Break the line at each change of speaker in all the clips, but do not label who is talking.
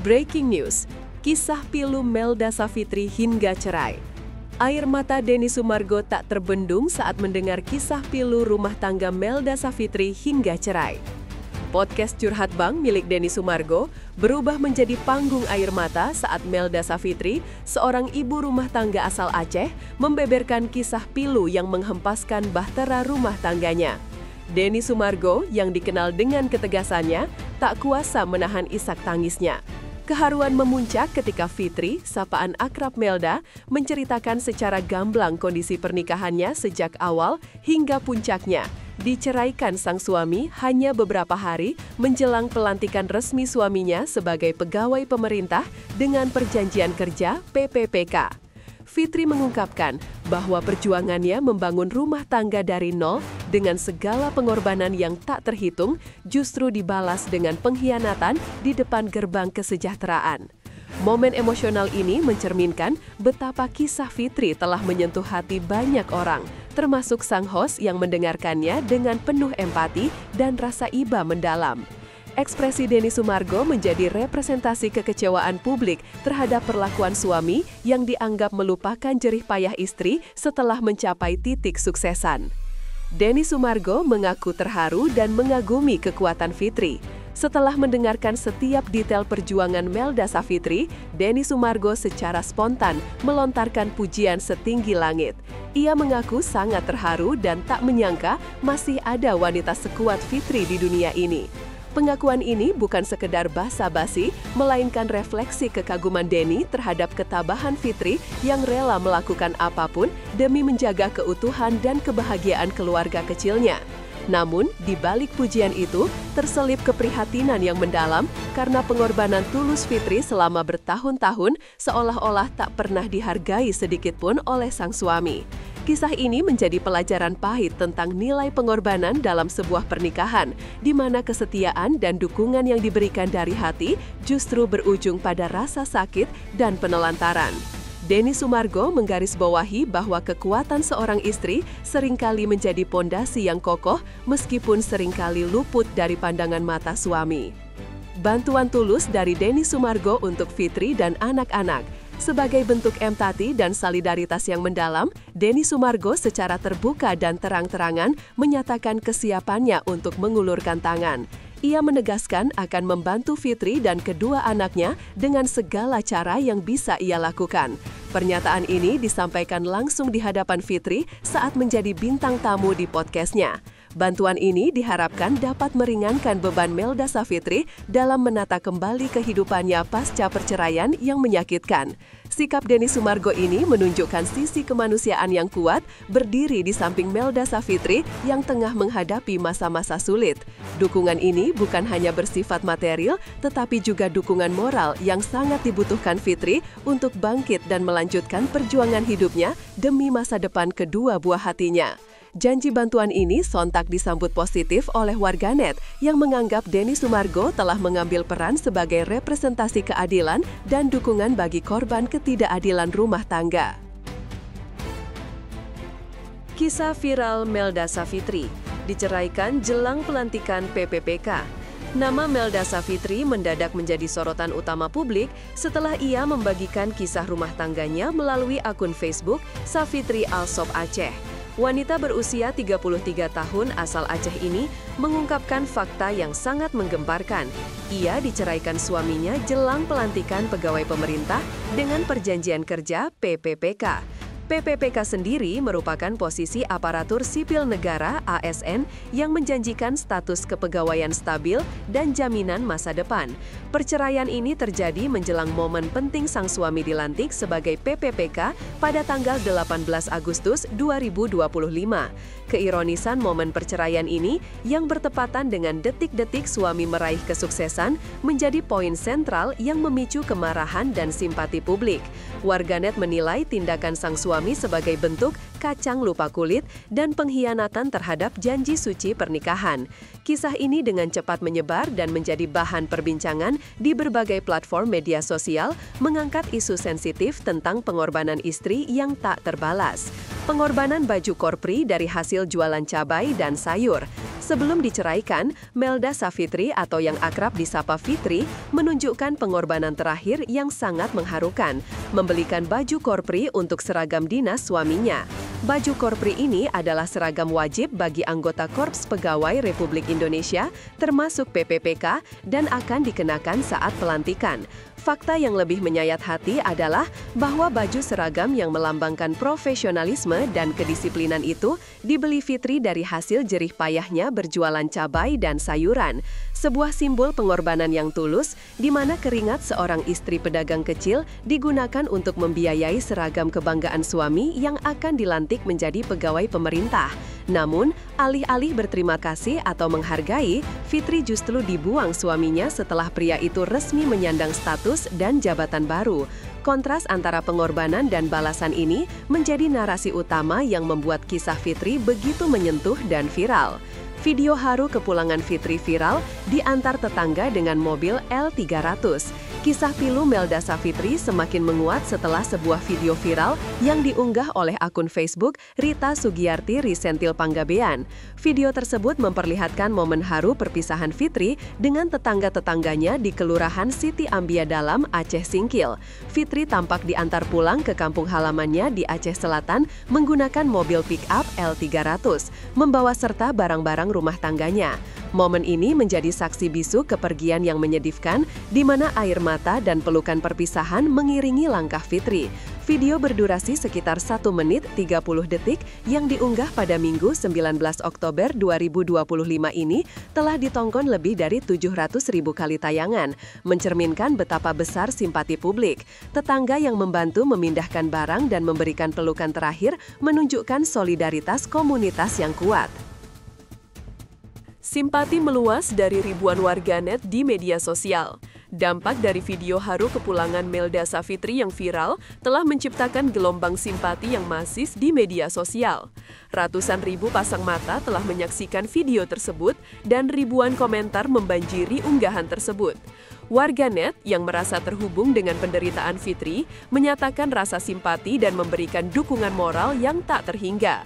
Breaking news, kisah pilu Melda Savitri hingga cerai. Air mata Denny Sumargo tak terbendung saat mendengar kisah pilu rumah tangga Melda Savitri hingga cerai. Podcast Curhat Bang milik Denny Sumargo berubah menjadi panggung air mata saat Melda Savitri, seorang ibu rumah tangga asal Aceh, membeberkan kisah pilu yang menghempaskan bahtera rumah tangganya. Denny Sumargo yang dikenal dengan ketegasannya tak kuasa menahan isak tangisnya. Keharuan memuncak ketika Fitri, sapaan akrab Melda, menceritakan secara gamblang kondisi pernikahannya sejak awal hingga puncaknya. Diceraikan sang suami hanya beberapa hari menjelang pelantikan resmi suaminya sebagai pegawai pemerintah dengan perjanjian kerja PPPK. Fitri mengungkapkan bahwa perjuangannya membangun rumah tangga dari nol dengan segala pengorbanan yang tak terhitung justru dibalas dengan pengkhianatan di depan gerbang kesejahteraan. Momen emosional ini mencerminkan betapa kisah Fitri telah menyentuh hati banyak orang, termasuk sang host yang mendengarkannya dengan penuh empati dan rasa iba mendalam. Ekspresi Denny Sumargo menjadi representasi kekecewaan publik terhadap perlakuan suami yang dianggap melupakan jerih payah istri setelah mencapai titik suksesan. Denny Sumargo mengaku terharu dan mengagumi kekuatan Fitri. Setelah mendengarkan setiap detail perjuangan Melda Savitri, Denny Sumargo secara spontan melontarkan pujian setinggi langit. Ia mengaku sangat terharu dan tak menyangka masih ada wanita sekuat Fitri di dunia ini. Pengakuan ini bukan sekedar basa-basi, melainkan refleksi kekaguman Denny terhadap ketabahan Fitri yang rela melakukan apapun demi menjaga keutuhan dan kebahagiaan keluarga kecilnya. Namun, di balik pujian itu, terselip keprihatinan yang mendalam karena pengorbanan tulus Fitri selama bertahun-tahun seolah-olah tak pernah dihargai sedikitpun oleh sang suami. Kisah ini menjadi pelajaran pahit tentang nilai pengorbanan dalam sebuah pernikahan, di mana kesetiaan dan dukungan yang diberikan dari hati justru berujung pada rasa sakit dan penelantaran. Denny Sumargo menggarisbawahi bahwa kekuatan seorang istri seringkali menjadi pondasi yang kokoh meskipun seringkali luput dari pandangan mata suami. Bantuan tulus dari Denny Sumargo untuk Fitri dan anak-anak. Sebagai bentuk empati dan solidaritas yang mendalam, Denny Sumargo secara terbuka dan terang-terangan menyatakan kesiapannya untuk mengulurkan tangan. Ia menegaskan akan membantu Fitri dan kedua anaknya dengan segala cara yang bisa ia lakukan. Pernyataan ini disampaikan langsung di hadapan Fitri saat menjadi bintang tamu di podcastnya. Bantuan ini diharapkan dapat meringankan beban Melda Savitri dalam menata kembali kehidupannya pasca perceraian yang menyakitkan. Sikap Denny Sumargo ini menunjukkan sisi kemanusiaan yang kuat berdiri di samping Melda Savitri yang tengah menghadapi masa-masa sulit. Dukungan ini bukan hanya bersifat material, tetapi juga dukungan moral yang sangat dibutuhkan Fitri untuk bangkit dan melanjutkan perjuangan hidupnya demi masa depan kedua buah hatinya. Janji bantuan ini sontak disambut positif oleh warganet yang menganggap Denny Sumargo telah mengambil peran sebagai representasi keadilan dan dukungan bagi korban ketidakadilan rumah tangga. Kisah viral Melda Savitri, diceraikan jelang pelantikan PPPK. Nama Melda Savitri mendadak menjadi sorotan utama publik setelah ia membagikan kisah rumah tangganya melalui akun Facebook Savitri Alsop Aceh. Wanita berusia 33 tahun asal Aceh ini mengungkapkan fakta yang sangat menggemparkan. Ia diceraikan suaminya jelang pelantikan pegawai pemerintah dengan perjanjian kerja PPPK. PPPK sendiri merupakan posisi aparatur sipil negara (ASN) yang menjanjikan status kepegawaian stabil dan jaminan masa depan. Perceraian ini terjadi menjelang momen penting sang suami dilantik sebagai PPPK pada tanggal 18 Agustus 2025. Keironisan momen perceraian ini yang bertepatan dengan detik-detik suami meraih kesuksesan menjadi poin sentral yang memicu kemarahan dan simpati publik. Warganet menilai tindakan sang suami sebagai bentuk kacang lupa kulit dan pengkhianatan terhadap janji suci pernikahan. Kisah ini dengan cepat menyebar dan menjadi bahan perbincangan di berbagai platform media sosial, mengangkat isu sensitif tentang pengorbanan istri yang tak terbalas. Pengorbanan baju korpri dari hasil jualan cabai dan sayur. Sebelum diceraikan, Melda Savitri atau yang akrab disapa Fitri menunjukkan pengorbanan terakhir yang sangat mengharukan, membelikan baju korpri untuk seragam dinas suaminya. Baju korpri ini adalah seragam wajib bagi anggota Korps Pegawai Republik Indonesia, termasuk PPPK, dan akan dikenakan saat pelantikan. Fakta yang lebih menyayat hati adalah bahwa baju seragam yang melambangkan profesionalisme dan kedisiplinan itu dibeli Fitri dari hasil jerih payahnya berjualan cabai dan sayuran. Sebuah simbol pengorbanan yang tulus, di mana keringat seorang istri pedagang kecil digunakan untuk membiayai seragam kebanggaan suami yang akan dilantik menjadi pegawai pemerintah. Namun, alih-alih berterima kasih atau menghargai, Fitri justru dibuang suaminya setelah pria itu resmi menyandang status dan jabatan baru. Kontras antara pengorbanan dan balasan ini menjadi narasi utama yang membuat kisah Fitri begitu menyentuh dan viral. Video haru kepulangan Fitri viral diantar tetangga dengan mobil L300. Kisah pilu Melda Savitri semakin menguat setelah sebuah video viral yang diunggah oleh akun Facebook Rita Sugiyarti Risentil Panggabean. Video tersebut memperlihatkan momen haru perpisahan Fitri dengan tetangga-tetangganya di Kelurahan Siti Ambia Dalam, Aceh Singkil. Fitri tampak diantar pulang ke kampung halamannya di Aceh Selatan menggunakan mobil pick-up L300, membawa serta barang-barang rumah tangganya. Momen ini menjadi saksi bisu kepergian yang menyedihkan, di mana air mata dan pelukan perpisahan mengiringi langkah Fitri. Video berdurasi sekitar 1 menit 30 detik yang diunggah pada Minggu 19 Oktober 2025 ini telah ditonton lebih dari 700.000 kali tayangan, mencerminkan betapa besar simpati publik. Tetangga yang membantu memindahkan barang dan memberikan pelukan terakhir menunjukkan solidaritas komunitas yang kuat. Simpati meluas dari ribuan warganet di media sosial. Dampak dari video haru kepulangan Melda Savitri yang viral telah menciptakan gelombang simpati yang masis di media sosial. Ratusan ribu pasang mata telah menyaksikan video tersebut dan ribuan komentar membanjiri unggahan tersebut. Warganet yang merasa terhubung dengan penderitaan Fitri menyatakan rasa simpati dan memberikan dukungan moral yang tak terhingga.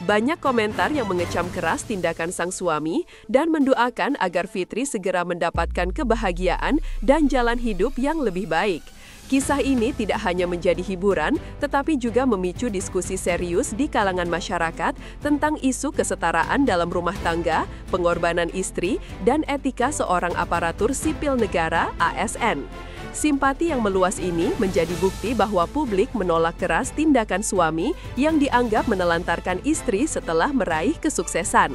Banyak komentar yang mengecam keras tindakan sang suami dan mendoakan agar Fitri segera mendapatkan kebahagiaan dan jalan hidup yang lebih baik. Kisah ini tidak hanya menjadi hiburan, tetapi juga memicu diskusi serius di kalangan masyarakat tentang isu kesetaraan dalam rumah tangga, pengorbanan istri, dan etika seorang aparatur sipil negara (ASN). Simpati yang meluas ini menjadi bukti bahwa publik menolak keras tindakan suami yang dianggap menelantarkan istri setelah meraih kesuksesan.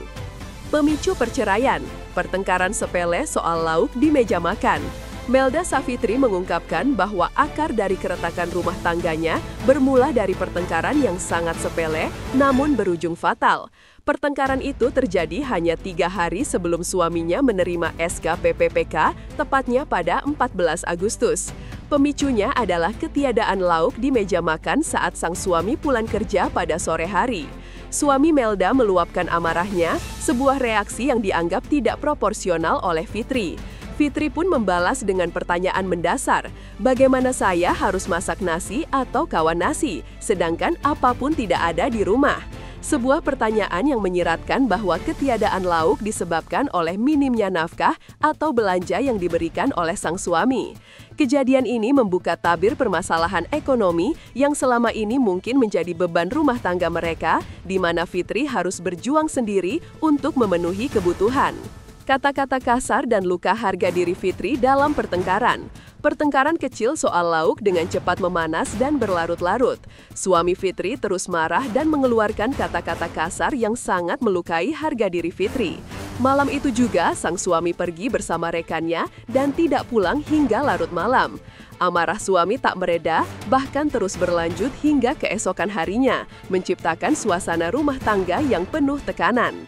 Pemicu perceraian, pertengkaran sepele soal lauk di meja makan. Melda Savitri mengungkapkan bahwa akar dari keretakan rumah tangganya bermula dari pertengkaran yang sangat sepele namun berujung fatal. Pertengkaran itu terjadi hanya 3 hari sebelum suaminya menerima SK PPPK, tepatnya pada 14 Agustus. Pemicunya adalah ketiadaan lauk di meja makan saat sang suami pulang kerja pada sore hari. Suami Melda meluapkan amarahnya, sebuah reaksi yang dianggap tidak proporsional oleh Fitri. Fitri pun membalas dengan pertanyaan mendasar, bagaimana saya harus masak nasi atau kawan nasi, sedangkan apapun tidak ada di rumah? Sebuah pertanyaan yang menyiratkan bahwa ketiadaan lauk disebabkan oleh minimnya nafkah atau belanja yang diberikan oleh sang suami. Kejadian ini membuka tabir permasalahan ekonomi yang selama ini mungkin menjadi beban rumah tangga mereka, di mana Fitri harus berjuang sendiri untuk memenuhi kebutuhan. Kata-kata kasar dan luka harga diri Fitri dalam pertengkaran. Pertengkaran kecil soal lauk dengan cepat memanas dan berlarut-larut. Suami Fitri terus marah dan mengeluarkan kata-kata kasar yang sangat melukai harga diri Fitri. Malam itu juga, sang suami pergi bersama rekannya dan tidak pulang hingga larut malam. Amarah suami tak mereda, bahkan terus berlanjut hingga keesokan harinya, menciptakan suasana rumah tangga yang penuh tekanan.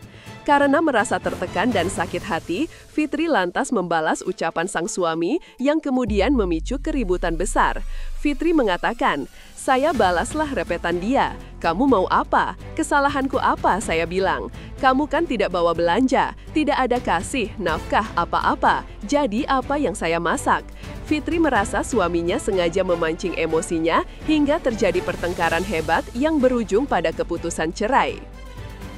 Karena merasa tertekan dan sakit hati, Fitri lantas membalas ucapan sang suami yang kemudian memicu keributan besar. Fitri mengatakan, "Saya balaslah repetan dia. Kamu mau apa? Kesalahanku apa?" saya bilang. "Kamu kan tidak bawa belanja, tidak ada kasih, nafkah, apa-apa. Jadi apa yang saya masak?" Fitri merasa suaminya sengaja memancing emosinya hingga terjadi pertengkaran hebat yang berujung pada keputusan cerai.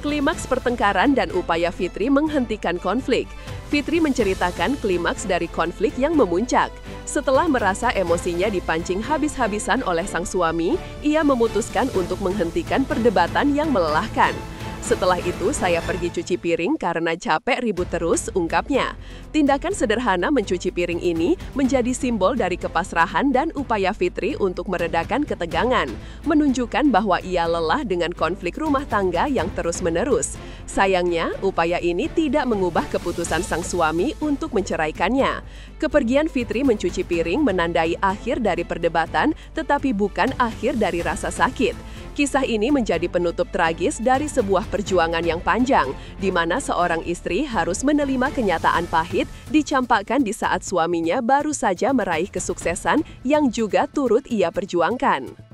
Klimaks pertengkaran dan upaya Fitri menghentikan konflik. Fitri menceritakan klimaks dari konflik yang memuncak. Setelah merasa emosinya dipancing habis-habisan oleh sang suami, ia memutuskan untuk menghentikan perdebatan yang melelahkan. Setelah itu, saya pergi cuci piring karena capek ribut terus, ungkapnya. Tindakan sederhana mencuci piring ini menjadi simbol dari kepasrahan dan upaya Fitri untuk meredakan ketegangan, menunjukkan bahwa ia lelah dengan konflik rumah tangga yang terus-menerus. Sayangnya, upaya ini tidak mengubah keputusan sang suami untuk menceraikannya. Kepergian Fitri mencuci piring menandai akhir dari perdebatan, tetapi bukan akhir dari rasa sakit. Kisah ini menjadi penutup tragis dari sebuah perjuangan yang panjang, di mana seorang istri harus menerima kenyataan pahit dicampakkan di saat suaminya baru saja meraih kesuksesan yang juga turut ia perjuangkan.